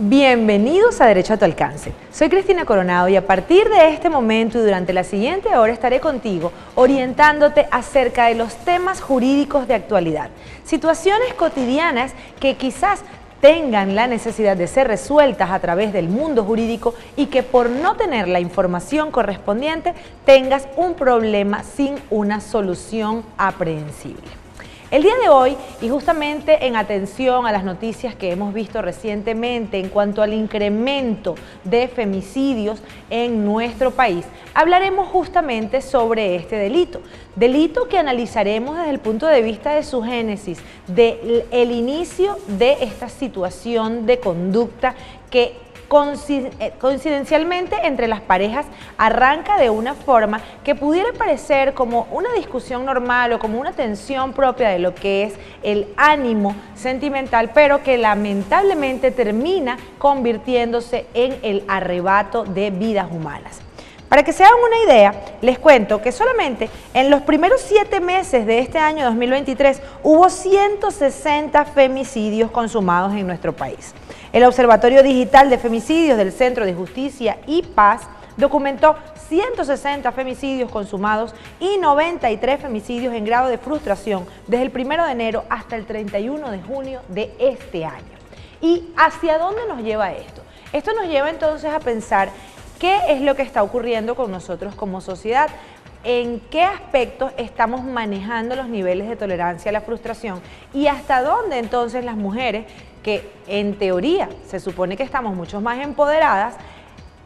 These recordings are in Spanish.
Bienvenidos a Derecho a tu Alcance. Soy Cristina Coronado y a partir de este momento y durante la siguiente hora estaré contigo orientándote acerca de los temas jurídicos de actualidad, situaciones cotidianas que quizás tengan la necesidad de ser resueltas a través del mundo jurídico y que por no tener la información correspondiente tengas un problema sin una solución aprehensible. El día de hoy, y justamente en atención a las noticias que hemos visto recientemente en cuanto al incremento de femicidios en nuestro país, hablaremos justamente sobre este delito que analizaremos desde el punto de vista de su génesis, del inicio de esta situación de conducta que coincidencialmente entre las parejas arranca de una forma que pudiera parecer como una discusión normal o como una tensión propia de lo que es el ánimo sentimental, pero que lamentablemente termina convirtiéndose en el arrebato de vidas humanas. Para que se hagan una idea, les cuento que solamente en los primeros 7 meses de este año 2023 hubo 160 femicidios consumados en nuestro país. El Observatorio Digital de Femicidios del Centro de Justicia y Paz documentó 160 femicidios consumados y 93 femicidios en grado de frustración desde el 1 de enero hasta el 31 de junio de este año. ¿Y hacia dónde nos lleva esto? Esto nos lleva entonces a pensar qué es lo que está ocurriendo con nosotros como sociedad, en qué aspectos estamos manejando los niveles de tolerancia a la frustración y hasta dónde entonces las mujeres, que en teoría se supone que estamos mucho más empoderadas,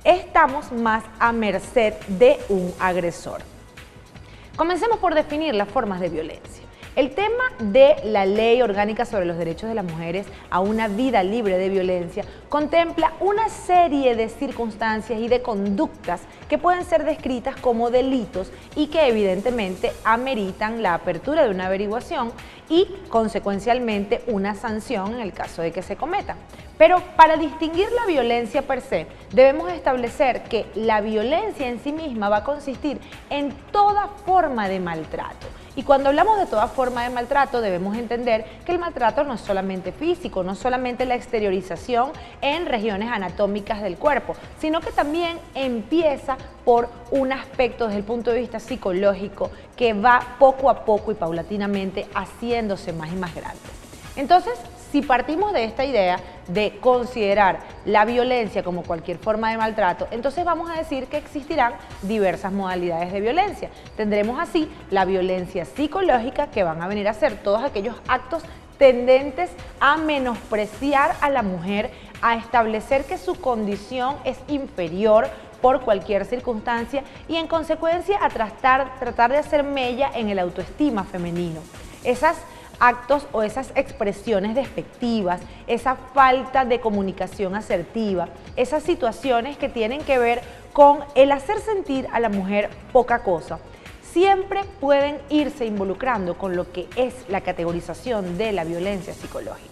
estamos más a merced de un agresor. Comencemos por definir las formas de violencia. El tema de la Ley Orgánica sobre los Derechos de las Mujeres a una vida libre de violencia contempla una serie de circunstancias y de conductas que pueden ser descritas como delitos y que evidentemente ameritan la apertura de una averiguación y consecuencialmente una sanción en el caso de que se cometan. Pero para distinguir la violencia per se, debemos establecer que la violencia en sí misma va a consistir en toda forma de maltrato. Y cuando hablamos de toda forma de maltrato, debemos entender que el maltrato no es solamente físico, no es solamente la exteriorización en regiones anatómicas del cuerpo, sino que también empieza por un aspecto desde el punto de vista psicológico que va poco a poco y paulatinamente haciéndose más y más grande. Entonces, si partimos de esta idea de considerar la violencia como cualquier forma de maltrato, entonces vamos a decir que existirán diversas modalidades de violencia. Tendremos así la violencia psicológica, que van a venir a ser todos aquellos actos tendentes a menospreciar a la mujer, a establecer que su condición es inferior por cualquier circunstancia y en consecuencia a tratar de hacer mella en el autoestima femenino. Esas actos o esas expresiones despectivas, esa falta de comunicación asertiva, esas situaciones que tienen que ver con el hacer sentir a la mujer poca cosa, siempre pueden irse involucrando con lo que es la categorización de la violencia psicológica.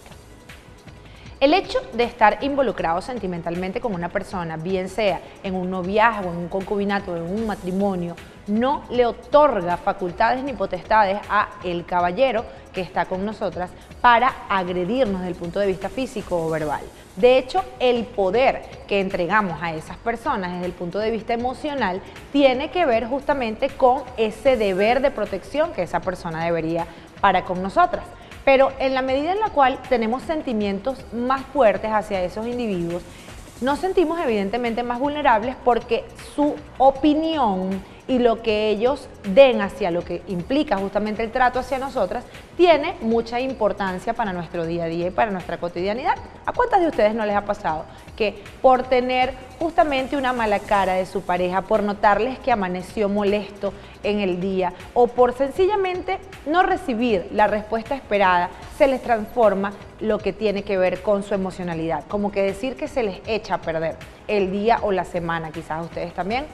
El hecho de estar involucrado sentimentalmente con una persona, bien sea en un noviazgo, en un concubinato, en un matrimonio, no le otorga facultades ni potestades a el caballero que está con nosotras para agredirnos desde el punto de vista físico o verbal. De hecho, el poder que entregamos a esas personas desde el punto de vista emocional tiene que ver justamente con ese deber de protección que esa persona debería para con nosotras. Pero en la medida en la cual tenemos sentimientos más fuertes hacia esos individuos, nos sentimos evidentemente más vulnerables porque su opinión y lo que ellos den hacia lo que implica justamente el trato hacia nosotras tiene mucha importancia para nuestro día a día y para nuestra cotidianidad. ¿A cuántas de ustedes no les ha pasado que por tener justamente una mala cara de su pareja, por notarles que amaneció molesto en el día o por sencillamente no recibir la respuesta esperada, se les transforma lo que tiene que ver con su emocionalidad? Como que decir que se les echa a perder el día o la semana, quizás a ustedes también.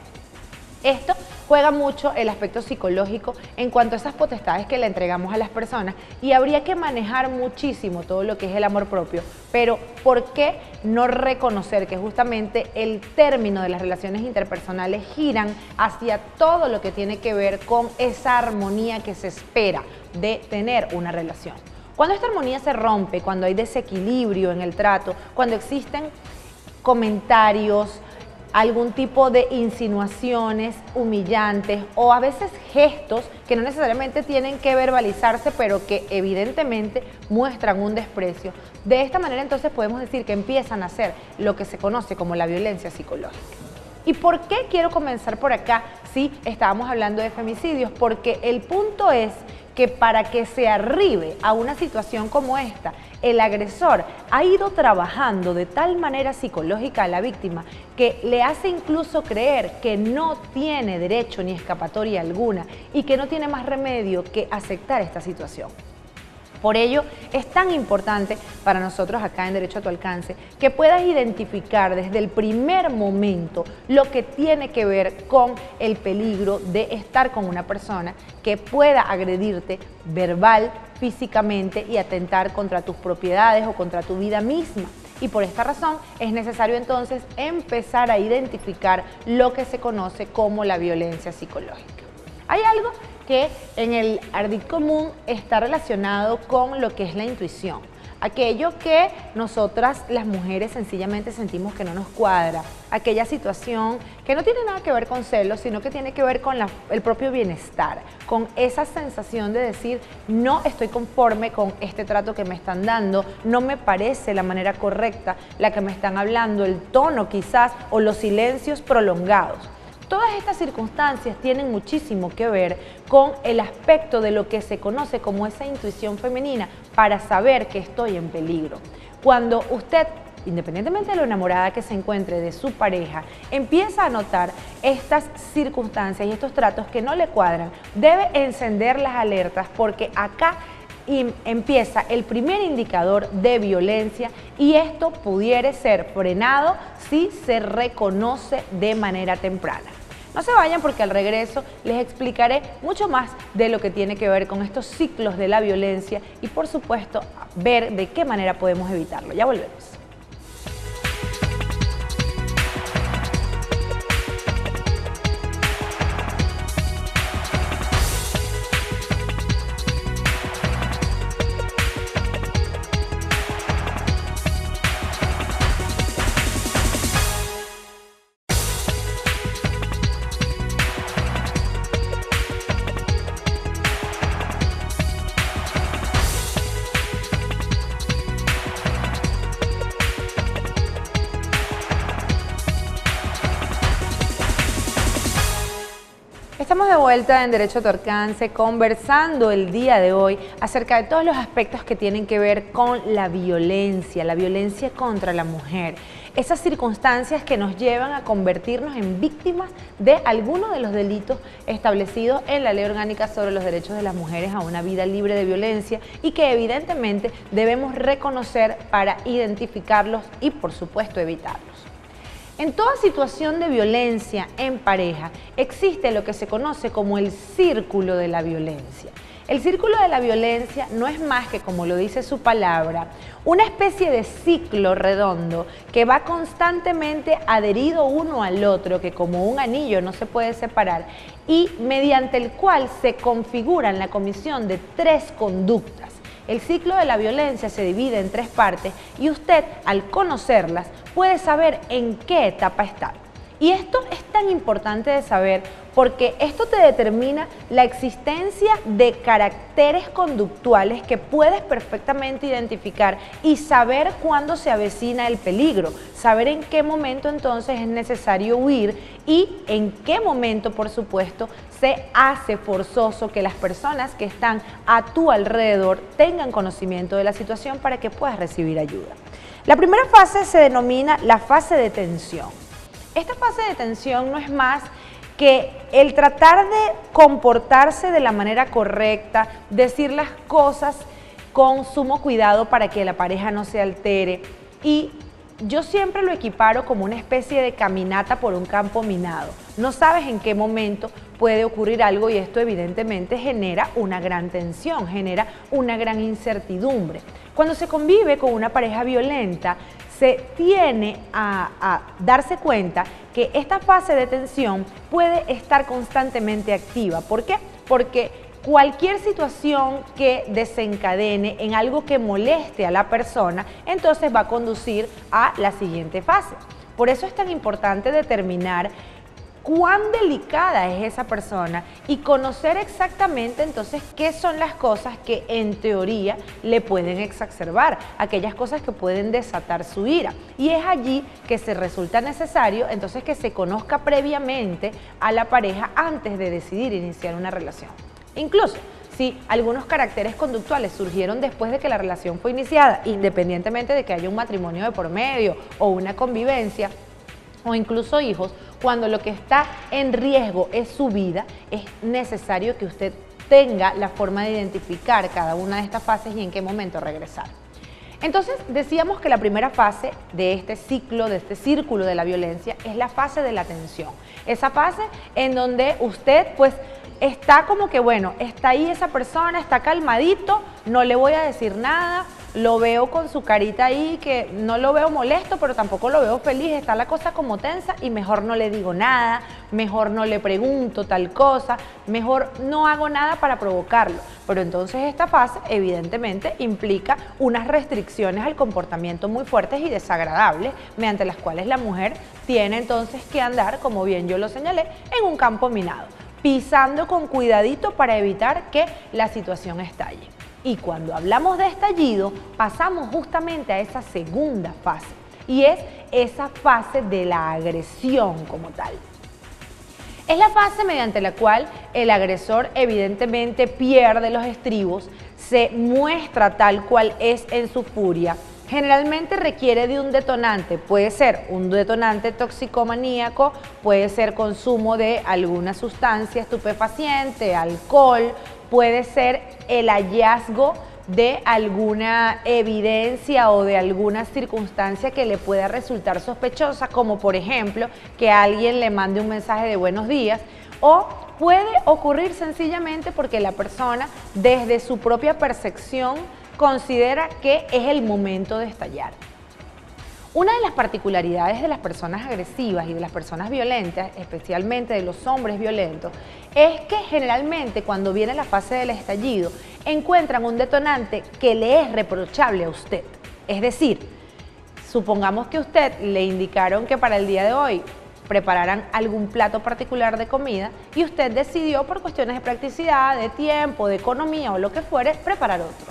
Esto juega mucho el aspecto psicológico en cuanto a esas potestades que le entregamos a las personas y habría que manejar muchísimo todo lo que es el amor propio, pero ¿por qué no reconocer que justamente el término de las relaciones interpersonales giran hacia todo lo que tiene que ver con esa armonía que se espera de tener una relación? Cuando esta armonía se rompe, cuando hay desequilibrio en el trato, cuando existen comentarios, algún tipo de insinuaciones humillantes o a veces gestos que no necesariamente tienen que verbalizarse, pero que evidentemente muestran un desprecio. De esta manera entonces podemos decir que empiezan a hacer lo que se conoce como la violencia psicológica. ¿Y por qué quiero comenzar por acá si estábamos hablando de femicidios? Porque el punto es que para que se arribe a una situación como esta, el agresor ha ido trabajando de tal manera psicológica a la víctima que le hace incluso creer que no tiene derecho ni escapatoria alguna y que no tiene más remedio que aceptar esta situación. Por ello, es tan importante para nosotros acá en Derecho a tu Alcance que puedas identificar desde el primer momento lo que tiene que ver con el peligro de estar con una persona que pueda agredirte verbal, físicamente y atentar contra tus propiedades o contra tu vida misma. Y por esta razón es necesario entonces empezar a identificar lo que se conoce como la violencia psicológica. Hay algo que en el ardid común está relacionado con lo que es la intuición, aquello que nosotras las mujeres sencillamente sentimos que no nos cuadra, aquella situación que no tiene nada que ver con celos, sino que tiene que ver con el propio bienestar, con esa sensación de decir no estoy conforme con este trato que me están dando, no me parece la manera correcta la que me están hablando, el tono quizás o los silencios prolongados. Todas estas circunstancias tienen muchísimo que ver con el aspecto de lo que se conoce como esa intuición femenina para saber que estoy en peligro. Cuando usted, independientemente de lo enamorada que se encuentre de su pareja, empieza a notar estas circunstancias y estos tratos que no le cuadran, debe encender las alertas porque acá empieza el primer indicador de violencia y esto pudiera ser frenado si se reconoce de manera temprana. No se vayan porque al regreso les explicaré mucho más de lo que tiene que ver con estos ciclos de la violencia y por supuesto ver de qué manera podemos evitarlo. Ya volvemos. Estamos de vuelta en Derecho a tu Alcance conversando el día de hoy acerca de todos los aspectos que tienen que ver con la violencia contra la mujer. Esas circunstancias que nos llevan a convertirnos en víctimas de alguno de los delitos establecidos en la Ley Orgánica sobre los Derechos de las Mujeres a una vida libre de violencia y que evidentemente debemos reconocer para identificarlos y por supuesto evitarlos. En toda situación de violencia en pareja existe lo que se conoce como el círculo de la violencia. El círculo de la violencia no es más que, como lo dice su palabra, una especie de ciclo redondo que va constantemente adherido uno al otro, que como un anillo no se puede separar, y mediante el cual se configura la comisión de tres conductas. El ciclo de la violencia se divide en tres partes y usted, al conocerlas, puede saber en qué etapa está. Y esto es tan importante de saber porque esto te determina la existencia de caracteres conductuales que puedes perfectamente identificar y saber cuándo se avecina el peligro, saber en qué momento entonces es necesario huir y en qué momento, por supuesto, se hace forzoso que las personas que están a tu alrededor tengan conocimiento de la situación para que puedas recibir ayuda. La primera fase se denomina la fase de tensión. Esta fase de tensión no es más que el tratar de comportarse de la manera correcta, decir las cosas con sumo cuidado para que la pareja no se altere. Y yo siempre lo equiparo como una especie de caminata por un campo minado. No sabes en qué momento puede ocurrir algo y esto evidentemente genera una gran tensión, genera una gran incertidumbre. Cuando se convive con una pareja violenta, se tiene a darse cuenta que esta fase de tensión puede estar constantemente activa. ¿Por qué? Porque cualquier situación que desencadene en algo que moleste a la persona, entonces va a conducir a la siguiente fase. Por eso es tan importante determinar cuán delicada es esa persona y conocer exactamente entonces qué son las cosas que en teoría le pueden exacerbar, aquellas cosas que pueden desatar su ira. Y es allí que se resulta necesario entonces que se conozca previamente a la pareja antes de decidir iniciar una relación. Incluso si algunos caracteres conductuales surgieron después de que la relación fue iniciada, independientemente de que haya un matrimonio de por medio o una convivencia, o incluso hijos, cuando lo que está en riesgo es su vida, es necesario que usted tenga la forma de identificar cada una de estas fases y en qué momento regresar. Entonces, decíamos que la primera fase de este ciclo, de este círculo de la violencia, es la fase de la tensión. Esa fase en donde usted, pues, está como que, bueno, está ahí esa persona, está calmadito, no le voy a decir nada, lo veo con su carita ahí, que no lo veo molesto, pero tampoco lo veo feliz, está la cosa como tensa y mejor no le digo nada, mejor no le pregunto tal cosa, mejor no hago nada para provocarlo. Pero entonces esta fase evidentemente implica unas restricciones al comportamiento muy fuertes y desagradables, mediante las cuales la mujer tiene entonces que andar, como bien yo lo señalé, en un campo minado, pisando con cuidadito para evitar que la situación estalle. Y cuando hablamos de estallido, pasamos justamente a esa segunda fase, y es esa fase de la agresión como tal. Es la fase mediante la cual el agresor evidentemente pierde los estribos, se muestra tal cual es en su furia. Generalmente requiere de un detonante, puede ser un detonante toxicomaníaco, puede ser consumo de alguna sustancia estupefaciente, alcohol, puede ser el hallazgo de alguna evidencia o de alguna circunstancia que le pueda resultar sospechosa, como por ejemplo que alguien le mande un mensaje de buenos días, o puede ocurrir sencillamente porque la persona desde su propia percepción considera que es el momento de estallar. Una de las particularidades de las personas agresivas y de las personas violentas, especialmente de los hombres violentos, es que generalmente cuando viene la fase del estallido encuentran un detonante que le es reprochable a usted. Es decir, supongamos que a usted le indicaron que para el día de hoy prepararan algún plato particular de comida y usted decidió por cuestiones de practicidad, de tiempo, de economía o lo que fuere, preparar otro.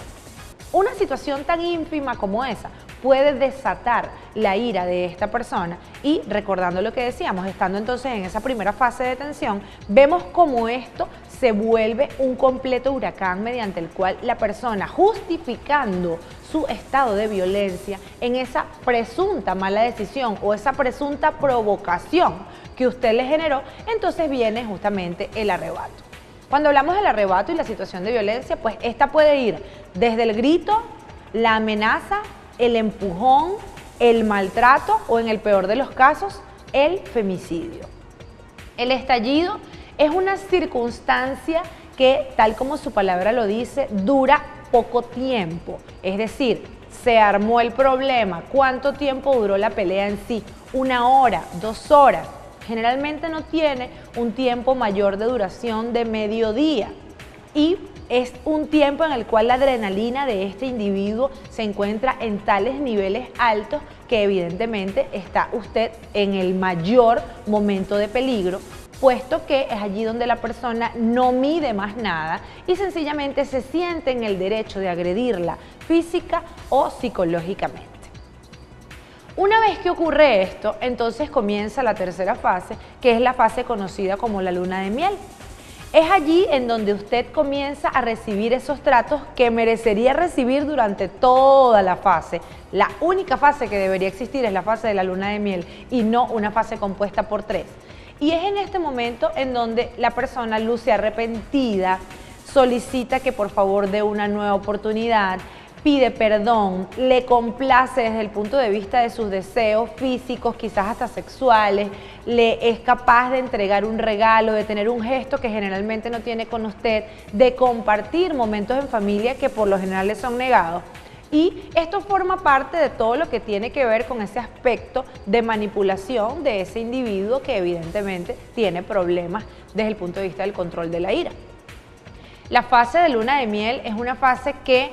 Una situación tan ínfima como esa puede desatar la ira de esta persona y, recordando lo que decíamos, estando entonces en esa primera fase de tensión, vemos cómo esto se vuelve un completo huracán mediante el cual la persona, justificando su estado de violencia en esa presunta mala decisión o esa presunta provocación que usted le generó, entonces viene justamente el arrebato. Cuando hablamos del arrebato y la situación de violencia, pues esta puede ir desde el grito, la amenaza, el empujón, el maltrato o, en el peor de los casos, el femicidio. El estallido es una circunstancia que, tal como su palabra lo dice, dura poco tiempo. Es decir, se armó el problema. ¿Cuánto tiempo duró la pelea en sí? 1 hora, 2 horas. Generalmente no tiene un tiempo mayor de duración de medio día y es un tiempo en el cual la adrenalina de este individuo se encuentra en tales niveles altos que evidentemente está usted en el mayor momento de peligro, puesto que es allí donde la persona no mide más nada y sencillamente se siente en el derecho de agredirla física o psicológicamente. Una vez que ocurre esto, entonces comienza la tercera fase, que es la fase conocida como la luna de miel. Es allí en donde usted comienza a recibir esos tratos que merecería recibir durante toda la fase. La única fase que debería existir es la fase de la luna de miel y no una fase compuesta por 3. Y es en este momento en donde la persona luce arrepentida, solicita que por favor dé una nueva oportunidad, pide perdón, le complace desde el punto de vista de sus deseos físicos, quizás hasta sexuales, le es capaz de entregar un regalo, de tener un gesto que generalmente no tiene con usted, de compartir momentos en familia que por lo general le son negados. Y esto forma parte de todo lo que tiene que ver con ese aspecto de manipulación de ese individuo que evidentemente tiene problemas desde el punto de vista del control de la ira. La fase de luna de miel es una fase que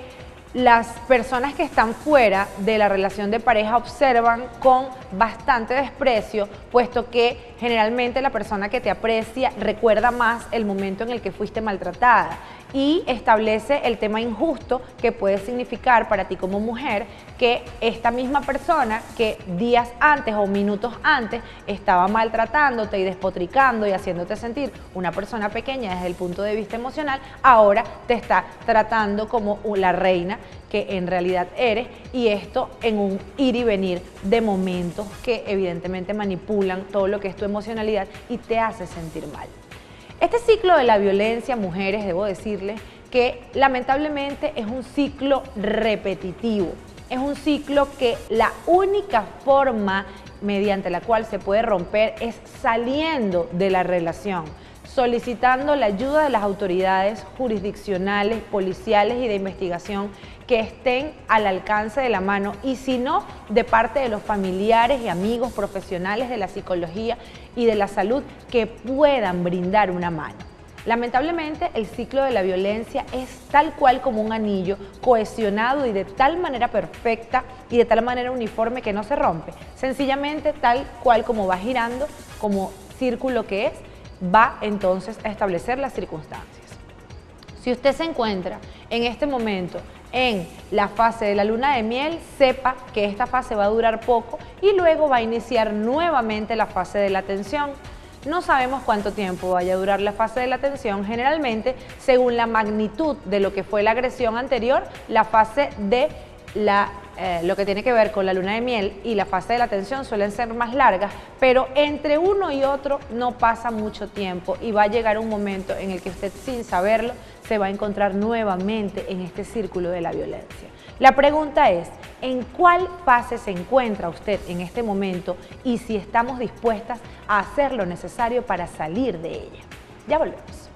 las personas que están fuera de la relación de pareja observan con bastante desprecio, puesto que generalmente la persona que te aprecia recuerda más el momento en el que fuiste maltratada y establece el tema injusto que puede significar para ti como mujer que esta misma persona que días antes o minutos antes estaba maltratándote y despotricando y haciéndote sentir una persona pequeña desde el punto de vista emocional, ahora te está tratando como la reina que en realidad eres, y esto en un ir y venir de momentos que evidentemente manipulan todo lo que es tu emocionalidad y te hace sentir mal. Este ciclo de la violencia, mujeres, debo decirles que lamentablemente es un ciclo repetitivo, es un ciclo que la única forma mediante la cual se puede romper es saliendo de la relación, solicitando la ayuda de las autoridades jurisdiccionales, policiales y de investigación que estén al alcance de la mano, y si no, de parte de los familiares y amigos profesionales de la psicología y de la salud que puedan brindar una mano. Lamentablemente, el ciclo de la violencia es tal cual como un anillo, cohesionado y de tal manera perfecta y de tal manera uniforme que no se rompe. Sencillamente, tal cual como va girando, como círculo que es, va entonces a establecer las circunstancias. Si usted se encuentra en este momento en la fase de la luna de miel, sepa que esta fase va a durar poco y luego va a iniciar nuevamente la fase de la tensión. No sabemos cuánto tiempo vaya a durar la fase de la tensión. Generalmente, según la magnitud de lo que fue la agresión anterior, la fase de lo que tiene que ver con la luna de miel y la fase de la tensión suelen ser más largas, pero entre uno y otro no pasa mucho tiempo y va a llegar un momento en el que usted, sin saberlo, se va a encontrar nuevamente en este círculo de la violencia. La pregunta es, ¿en cuál fase se encuentra usted en este momento y si estamos dispuestas a hacer lo necesario para salir de ella? Ya volvemos.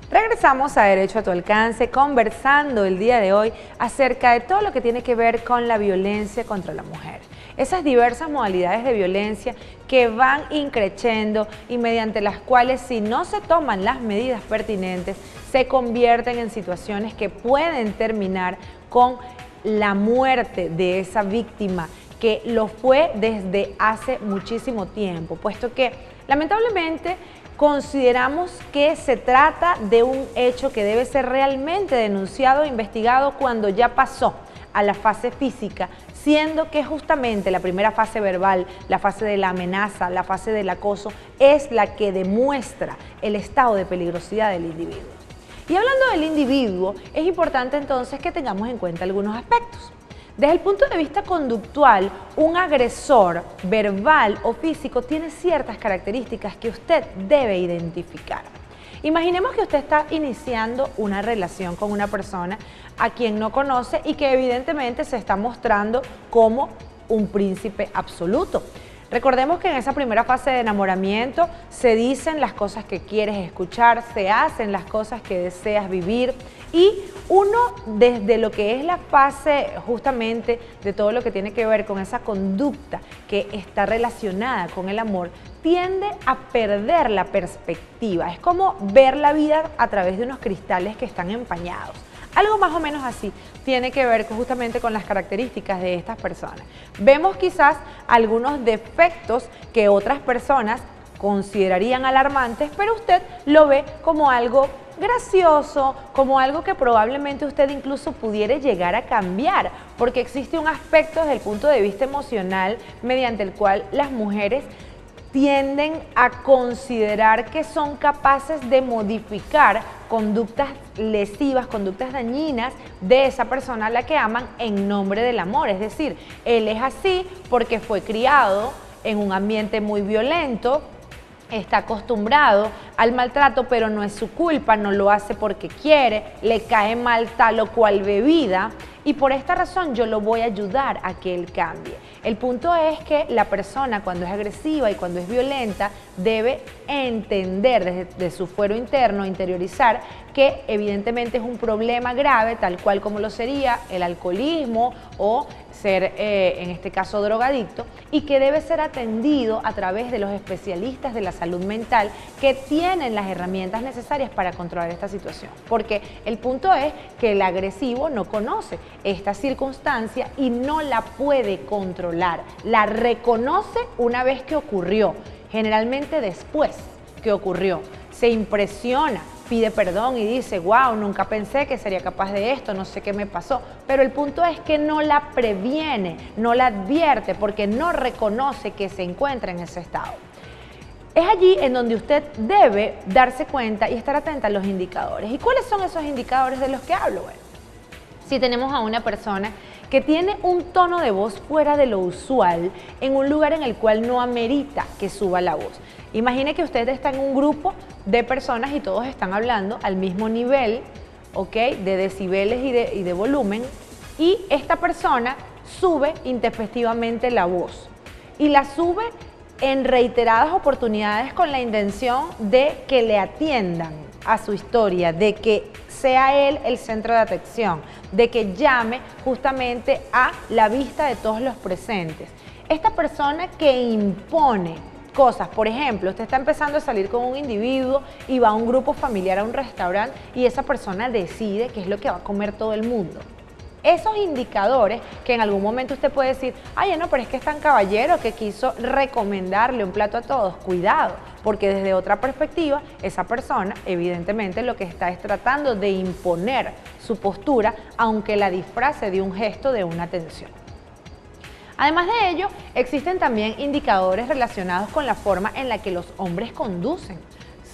Regresamos a Derecho a tu Alcance, conversando el día de hoy acerca de todo lo que tiene que ver con la violencia contra la mujer. Esas diversas modalidades de violencia que van increciendo y mediante las cuales, si no se toman las medidas pertinentes, se convierten en situaciones que pueden terminar con la muerte de esa víctima, que lo fue desde hace muchísimo tiempo, puesto que lamentablemente consideramos que se trata de un hecho que debe ser realmente denunciado e investigado cuando ya pasó a la fase física, siendo que justamente la primera fase verbal, la fase de la amenaza, la fase del acoso, es la que demuestra el estado de peligrosidad del individuo. Y hablando del individuo, es importante entonces que tengamos en cuenta algunos aspectos. Desde el punto de vista conductual, un agresor verbal o físico tiene ciertas características que usted debe identificar. Imaginemos que usted está iniciando una relación con una persona a quien no conoce y que evidentemente se está mostrando como un príncipe absoluto. Recordemos que en esa primera fase de enamoramiento se dicen las cosas que quieres escuchar, se hacen las cosas que deseas vivir, y uno desde lo que es la fase justamente de todo lo que tiene que ver con esa conducta que está relacionada con el amor, tiende a perder la perspectiva. Es como ver la vida a través de unos cristales que están empañados. Algo más o menos así tiene que ver justamente con las características de estas personas. Vemos quizás algunos defectos que otras personas considerarían alarmantes, pero usted lo ve como algo gracioso, como algo que probablemente usted incluso pudiera llegar a cambiar, porque existe un aspecto desde el punto de vista emocional mediante el cual las mujeres tienden a considerar que son capaces de modificar conductas lesivas, conductas dañinas de esa persona a la que aman en nombre del amor. Es decir, él es así porque fue criado en un ambiente muy violento, está acostumbrado al maltrato, pero no es su culpa, no lo hace porque quiere, le cae mal tal o cual bebida y por esta razón yo lo voy a ayudar a que él cambie. El punto es que la persona cuando es agresiva y cuando es violenta debe entender desde su fuero interno, interiorizar que evidentemente es un problema grave, tal cual como lo sería el alcoholismo o ser, en este caso, drogadicto, y que debe ser atendido a través de los especialistas de la salud mental que tienen las herramientas necesarias para controlar esta situación. Porque el punto es que el agresivo no conoce esta circunstancia y no la puede controlar, la reconoce una vez que ocurrió, generalmente después que ocurrió, se impresiona, pide perdón y dice, wow, nunca pensé que sería capaz de esto, no sé qué me pasó. Pero el punto es que no la previene, no la advierte porque no reconoce que se encuentra en ese estado. Es allí en donde usted debe darse cuenta y estar atenta a los indicadores. ¿Y cuáles son esos indicadores de los que hablo? Bueno, si tenemos a una persona que tiene un tono de voz fuera de lo usual en un lugar en el cual no amerita que suba la voz. Imagine que usted está en un grupo de personas y todos están hablando al mismo nivel, ¿ok?, de decibeles y de volumen, y esta persona sube intempestivamente la voz y la sube en reiteradas oportunidades con la intención de que le atiendan a su historia, de que sea él el centro de atención, de que llame justamente a la vista de todos los presentes. Esta persona que impone cosas, por ejemplo, usted está empezando a salir con un individuo y va a un grupo familiar a un restaurante y esa persona decide qué es lo que va a comer todo el mundo. Esos indicadores que en algún momento usted puede decir, ay, no, pero es que es tan caballero que quiso recomendarle un plato a todos. Cuidado, porque desde otra perspectiva, esa persona evidentemente lo que está es tratando de imponer su postura, aunque la disfrace de un gesto de una atención. Además de ello, existen también indicadores relacionados con la forma en la que los hombres conducen.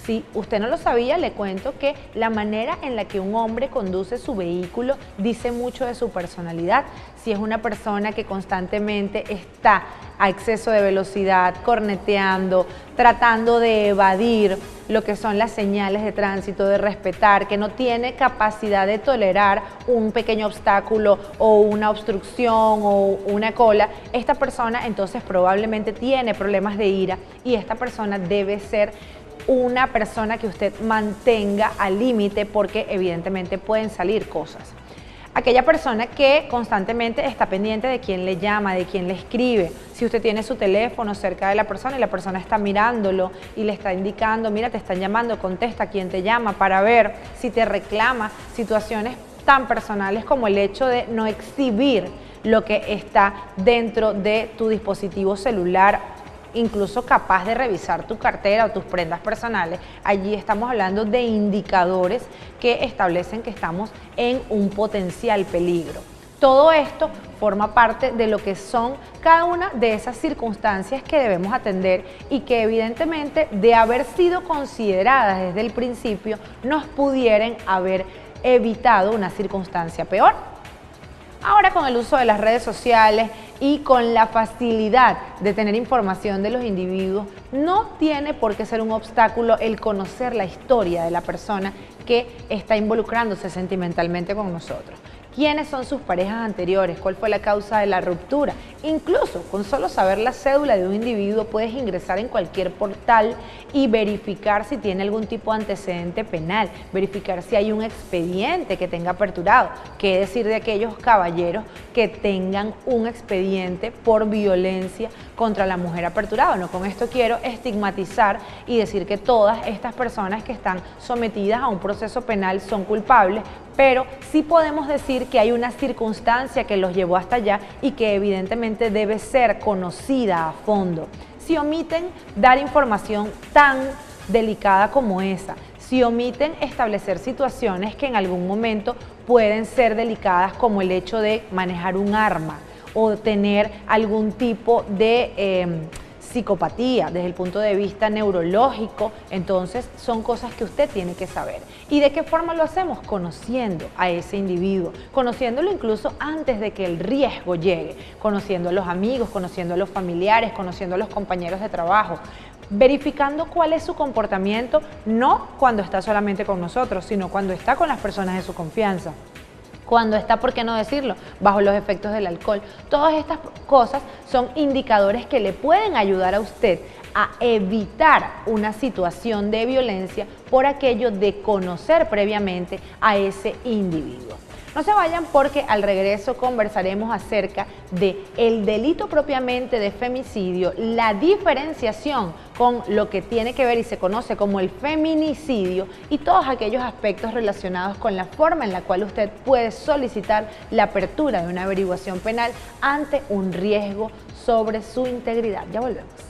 Si usted no lo sabía, le cuento que la manera en la que un hombre conduce su vehículo dice mucho de su personalidad. Si es una persona que constantemente está a exceso de velocidad, corneteando, tratando de evadir lo que son las señales de tránsito, de respetar, que no tiene capacidad de tolerar un pequeño obstáculo o una obstrucción o una cola, esta persona entonces probablemente tiene problemas de ira y esta persona debe ser una persona que usted mantenga al límite porque evidentemente pueden salir cosas. Aquella persona que constantemente está pendiente de quién le llama, de quién le escribe. Si usted tiene su teléfono cerca de la persona y la persona está mirándolo y le está indicando, mira, te están llamando, contesta quién te llama para ver si te reclama, situaciones tan personales como el hecho de no exhibir lo que está dentro de tu dispositivo celular, incluso capaz de revisar tu cartera o tus prendas personales. Allí estamos hablando de indicadores que establecen que estamos en un potencial peligro. Todo esto forma parte de lo que son cada una de esas circunstancias que debemos atender y que evidentemente, de haber sido consideradas desde el principio, nos pudieran haber evitado una circunstancia peor. Ahora, con el uso de las redes sociales y con la facilidad de tener información de los individuos, no tiene por qué ser un obstáculo el conocer la historia de la persona que está involucrándose sentimentalmente con nosotros. ¿Quiénes son sus parejas anteriores? ¿Cuál fue la causa de la ruptura? Incluso con solo saber la cédula de un individuo puedes ingresar en cualquier portal y verificar si tiene algún tipo de antecedente penal, verificar si hay un expediente que tenga aperturado. ¿Qué decir de aquellos caballeros que tengan un expediente por violencia contra la mujer aperturado? No con esto quiero estigmatizar y decir que todas estas personas que están sometidas a un proceso penal son culpables, pero sí podemos decir que hay una circunstancia que los llevó hasta allá y que evidentemente debe ser conocida a fondo. Si omiten dar información tan delicada como esa, si omiten establecer situaciones que en algún momento pueden ser delicadas como el hecho de manejar un arma o tener algún tipo de psicopatía desde el punto de vista neurológico, entonces son cosas que usted tiene que saber. ¿Y de qué forma lo hacemos? Conociendo a ese individuo, conociéndolo incluso antes de que el riesgo llegue, conociendo a los amigos, conociendo a los familiares, conociendo a los compañeros de trabajo. verificando cuál es su comportamiento, no cuando está solamente con nosotros, sino cuando está con las personas de su confianza. Cuando está, por qué no decirlo, bajo los efectos del alcohol. Todas estas cosas son indicadores que le pueden ayudar a usted a evitar una situación de violencia por aquello de conocer previamente a ese individuo. No se vayan porque al regreso conversaremos acerca del delito propiamente de femicidio, la diferenciación con lo que tiene que ver y se conoce como el feminicidio y todos aquellos aspectos relacionados con la forma en la cual usted puede solicitar la apertura de una averiguación penal ante un riesgo sobre su integridad. Ya volvemos.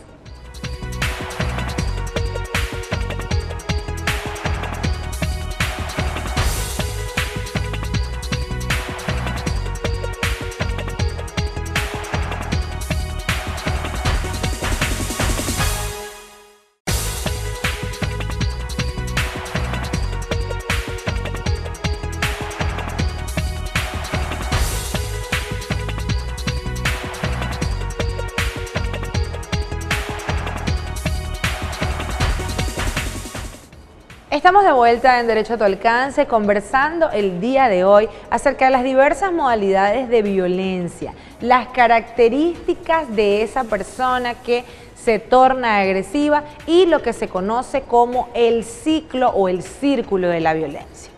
Estamos de vuelta en Derecho a tu Alcance conversando el día de hoy acerca de las diversas modalidades de violencia, las características de esa persona que se torna agresiva y lo que se conoce como el ciclo o el círculo de la violencia.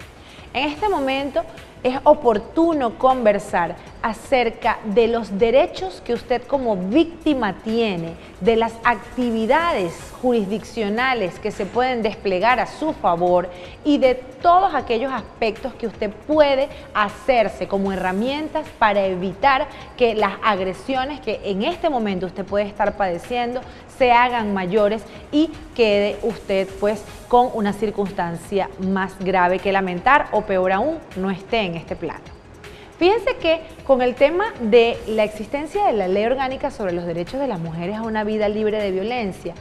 En este momento es oportuno conversar acerca de los derechos que usted como víctima tiene, de las actividades jurisdiccionales que se pueden desplegar a su favor y de todos aquellos aspectos que usted puede hacerse como herramientas para evitar que las agresiones que en este momento usted puede estar padeciendo se hagan mayores y quede usted pues con una circunstancia más grave que lamentar o peor aún, no esté en este plano. Fíjense que con el tema de la existencia de la Ley Orgánica sobre los Derechos de las Mujeres a una Vida Libre de Violencia,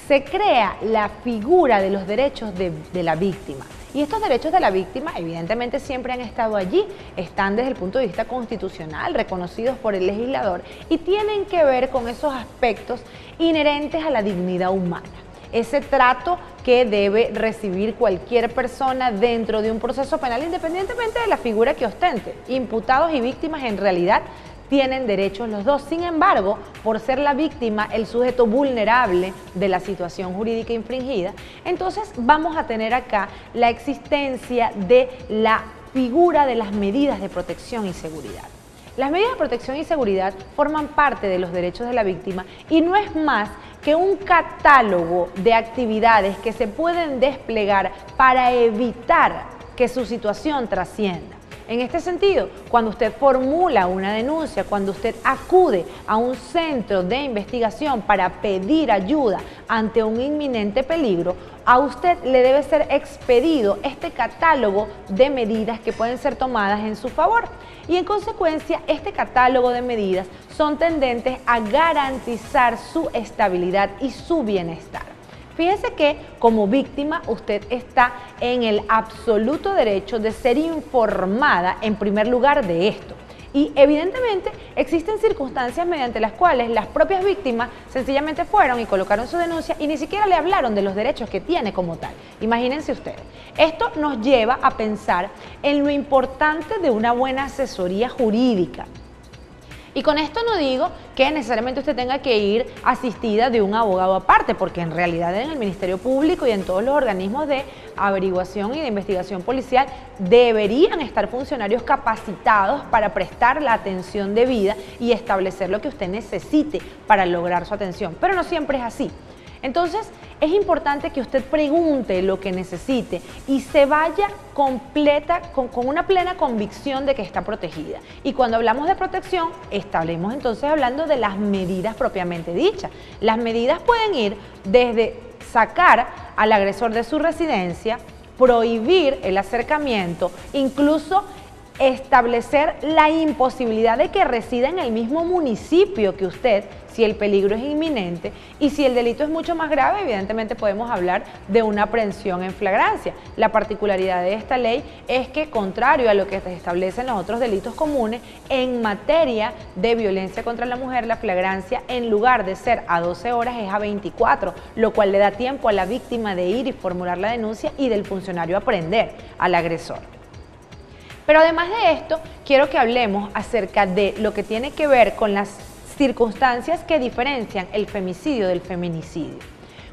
se crea la figura de los derechos de la víctima. Y estos derechos de la víctima evidentemente siempre han estado allí, están desde el punto de vista constitucional, reconocidos por el legislador y tienen que ver con esos aspectos inherentes a la dignidad humana. Ese trato que debe recibir cualquier persona dentro de un proceso penal independientemente de la figura que ostente. Imputados y víctimas en realidad tienen derechos los dos. Sin embargo, por ser la víctima el sujeto vulnerable de la situación jurídica infringida, entonces vamos a tener acá la existencia de la figura de las medidas de protección y seguridad. Las medidas de protección y seguridad forman parte de los derechos de la víctima y no es más que un catálogo de actividades que se pueden desplegar para evitar que su situación trascienda. En este sentido, cuando usted formula una denuncia, cuando usted acude a un centro de investigación para pedir ayuda ante un inminente peligro, a usted le debe ser expedido este catálogo de medidas que pueden ser tomadas en su favor. Y en consecuencia, este catálogo de medidas son tendentes a garantizar su estabilidad y su bienestar. Fíjese que como víctima usted está en el absoluto derecho de ser informada en primer lugar de esto. Y evidentemente existen circunstancias mediante las cuales las propias víctimas sencillamente fueron y colocaron su denuncia y ni siquiera le hablaron de los derechos que tiene como tal. Imagínense ustedes. Esto nos lleva a pensar en lo importante de una buena asesoría jurídica. Y con esto no digo que necesariamente usted tenga que ir asistida de un abogado aparte, porque en realidad en el Ministerio Público y en todos los organismos de averiguación y de investigación policial deberían estar funcionarios capacitados para prestar la atención debida y establecer lo que usted necesite para lograr su atención, pero no siempre es así. Entonces, es importante que usted pregunte lo que necesite y se vaya completa, con una plena convicción de que está protegida. Y cuando hablamos de protección, estaremos entonces hablando de las medidas propiamente dichas. Las medidas pueden ir desde sacar al agresor de su residencia, prohibir el acercamiento, incluso establecer la imposibilidad de que resida en el mismo municipio que usted, si el peligro es inminente, y si el delito es mucho más grave, evidentemente podemos hablar de una aprehensión en flagrancia. La particularidad de esta ley es que, contrario a lo que se establece en los otros delitos comunes, en materia de violencia contra la mujer, la flagrancia, en lugar de ser a 12 horas, es a 24, lo cual le da tiempo a la víctima de ir y formular la denuncia y del funcionario aprehender al agresor. Pero además de esto, quiero que hablemos acerca de lo que tiene que ver con las circunstancias que diferencian el femicidio del feminicidio.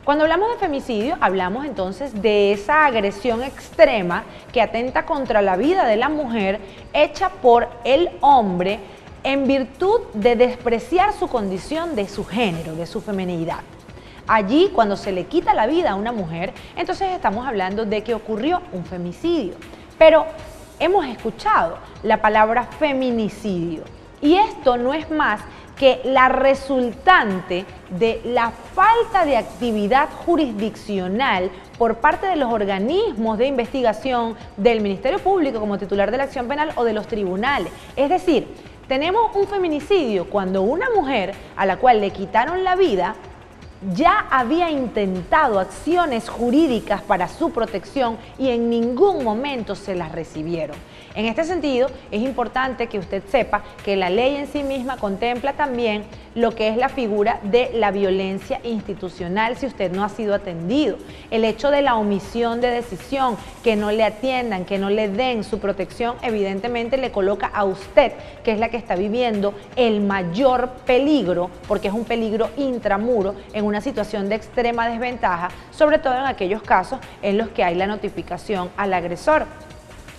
Cuando hablamos de femicidio, hablamos entonces de esa agresión extrema que atenta contra la vida de la mujer hecha por el hombre en virtud de despreciar su condición de su género, de su feminidad. Allí, cuando se le quita la vida a una mujer, entonces estamos hablando de que ocurrió un femicidio. Pero hemos escuchado la palabra feminicidio y esto no es más que la resultante de la falta de actividad jurisdiccional por parte de los organismos de investigación del Ministerio Público como titular de la acción penal o de los tribunales. Es decir, tenemos un feminicidio cuando una mujer a la cual le quitaron la vida ya había intentado acciones jurídicas para su protección y en ningún momento se las recibieron. En este sentido, es importante que usted sepa que la ley en sí misma contempla también lo que es la figura de la violencia institucional si usted no ha sido atendido. El hecho de la omisión de decisión, que no le atiendan, que no le den su protección, evidentemente le coloca a usted, que es la que está viviendo el mayor peligro, porque es un peligro intramuro, en una situación de extrema desventaja, sobre todo en aquellos casos en los que hay la notificación al agresor.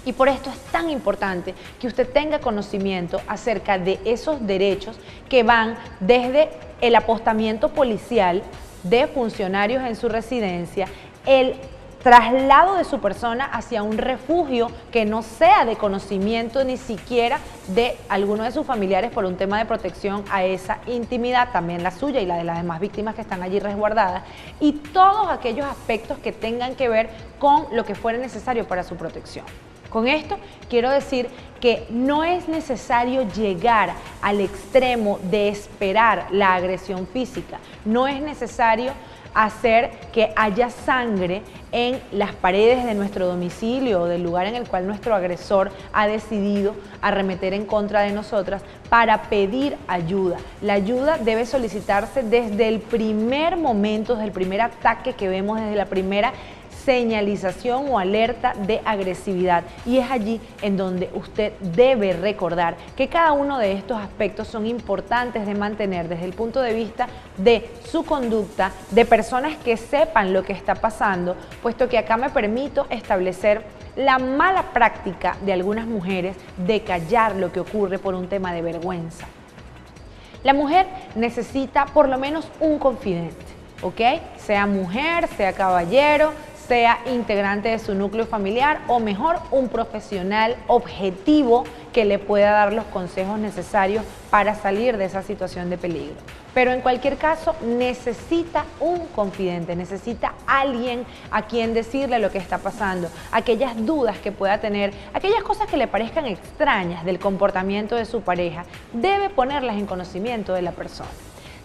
Y por esto es tan importante que usted tenga conocimiento acerca de esos derechos que van desde el apostamiento policial de funcionarios en su residencia, el traslado de su persona hacia un refugio que no sea de conocimiento ni siquiera de alguno de sus familiares por un tema de protección a esa intimidad, también la suya y la de las demás víctimas que están allí resguardadas, y todos aquellos aspectos que tengan que ver con lo que fuera necesario para su protección. Con esto quiero decir que no es necesario llegar al extremo de esperar la agresión física, no es necesario hacer que haya sangre en las paredes de nuestro domicilio o del lugar en el cual nuestro agresor ha decidido arremeter en contra de nosotras para pedir ayuda. La ayuda debe solicitarse desde el primer momento, desde el primer ataque que vemos, desde la primera señalización o alerta de agresividad, y es allí en donde usted debe recordar que cada uno de estos aspectos son importantes de mantener desde el punto de vista de su conducta, de personas que sepan lo que está pasando, puesto que acá me permito establecer la mala práctica de algunas mujeres de callar lo que ocurre por un tema de vergüenza. La mujer necesita por lo menos un confidente, ¿ok? Sea mujer, sea caballero, sea integrante de su núcleo familiar o mejor, un profesional objetivo que le pueda dar los consejos necesarios para salir de esa situación de peligro. Pero en cualquier caso necesita un confidente, necesita alguien a quien decirle lo que está pasando, aquellas dudas que pueda tener, aquellas cosas que le parezcan extrañas del comportamiento de su pareja, debe ponerlas en conocimiento de la persona.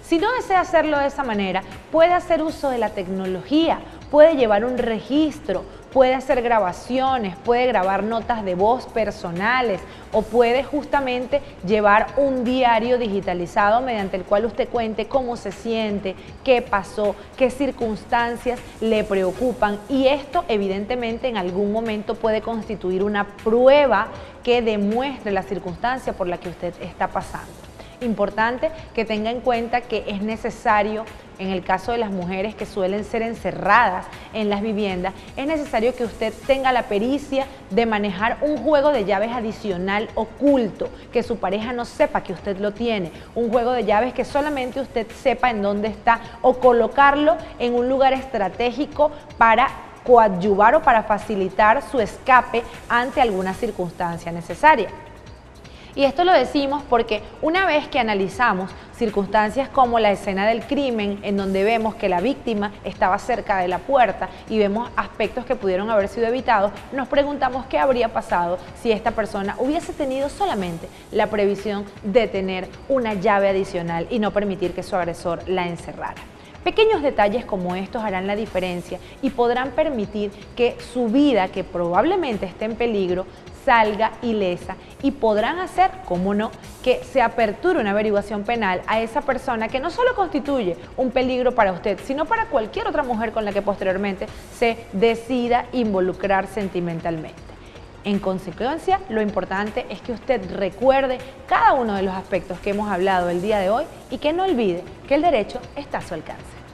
Si no desea hacerlo de esa manera, puede hacer uso de la tecnología, puede llevar un registro, puede hacer grabaciones, puede grabar notas de voz personales o puede justamente llevar un diario digitalizado mediante el cual usted cuente cómo se siente, qué pasó, qué circunstancias le preocupan, y esto evidentemente en algún momento puede constituir una prueba que demuestre la circunstancia por la que usted está pasando. Importante que tenga en cuenta que es necesario, en el caso de las mujeres que suelen ser encerradas en las viviendas, es necesario que usted tenga la pericia de manejar un juego de llaves adicional oculto, que su pareja no sepa que usted lo tiene, un juego de llaves que solamente usted sepa en dónde está, o colocarlo en un lugar estratégico para coadyuvar o para facilitar su escape ante alguna circunstancia necesaria. Y esto lo decimos porque una vez que analizamos circunstancias como la escena del crimen, en donde vemos que la víctima estaba cerca de la puerta y vemos aspectos que pudieron haber sido evitados, nos preguntamos qué habría pasado si esta persona hubiese tenido solamente la previsión de tener una llave adicional y no permitir que su agresor la encerrara. Pequeños detalles como estos harán la diferencia y podrán permitir que su vida, que probablemente esté en peligro, salga ilesa y podrán hacer, cómo no, que se aperture una averiguación penal a esa persona que no solo constituye un peligro para usted, sino para cualquier otra mujer con la que posteriormente se decida involucrar sentimentalmente. En consecuencia, lo importante es que usted recuerde cada uno de los aspectos que hemos hablado el día de hoy y que no olvide que el derecho está a su alcance.